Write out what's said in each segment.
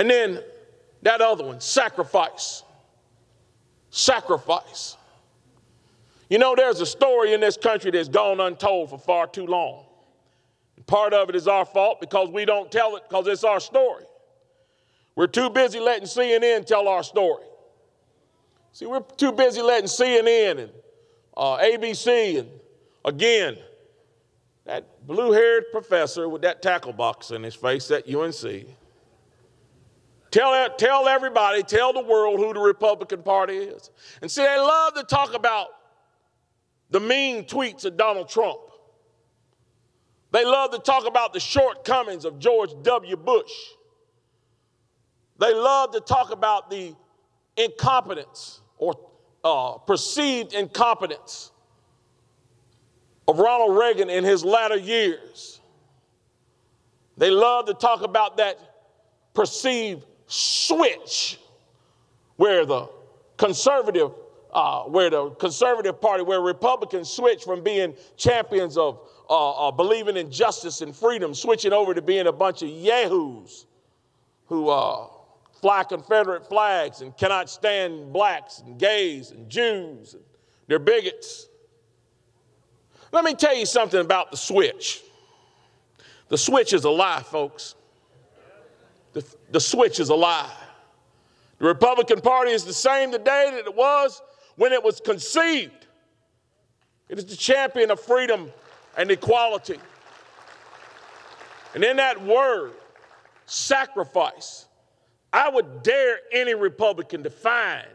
And then that other one, sacrifice. Sacrifice. You know, there's a story in this country that's gone untold for far too long. Part of it is our fault because we don't tell it because it's our story. We're too busy letting CNN tell our story. See, we're too busy letting CNN and ABC and, again, that blue-haired professor with that tackle box in his face at UNC. Tell everybody, tell the world who the Republican Party is. And see, they love to talk about the mean tweets of Donald Trump. They love to talk about the shortcomings of George W. Bush. They love to talk about the incompetence or perceived incompetence of Ronald Reagan in his latter years. They love to talk about that perceived switch where the conservative party, where Republicans switch from being champions of believing in justice and freedom, switching over to being a bunch of yahoos who fly Confederate flags and cannot stand blacks and gays and Jews. And they're bigots. Let me tell you something about the switch. The switch is a lie, folks. The switch is a lie. The Republican Party is the same today that it was when it was conceived. It is the champion of freedom and equality. And in that word, sacrifice, I would dare any Republican to find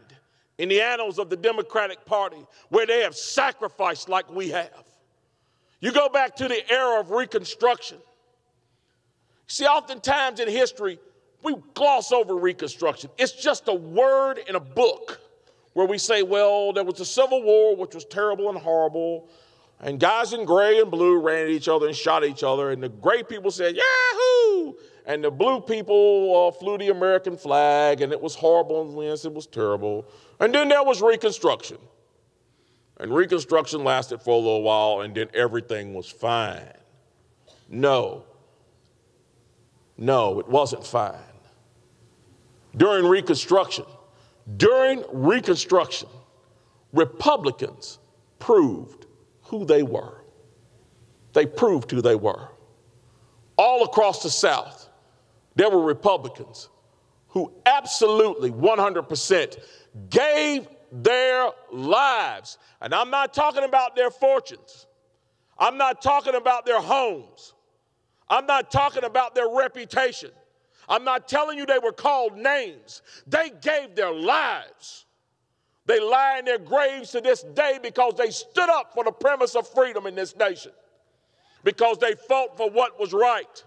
in the annals of the Democratic Party where they have sacrificed like we have. You go back to the era of Reconstruction. See, oftentimes in history, we gloss over Reconstruction. It's just a word in a book where we say, well, there was a Civil War, which was terrible and horrible, and guys in gray and blue ran at each other and shot each other, and the gray people said, Yahoo! And the blue people flew the American flag, and it was horrible, and yes, it was terrible. And then there was Reconstruction. And Reconstruction lasted for a little while, and then everything was fine. No, it wasn't fine. During Reconstruction, Republicans proved who they were. They proved who they were. All across the South, there were Republicans who absolutely 100% gave their lives. And I'm not talking about their fortunes. I'm not talking about their homes. I'm not talking about their reputation. I'm not telling you they were called names. They gave their lives. They lie in their graves to this day because they stood up for the premise of freedom in this nation, because they fought for what was right.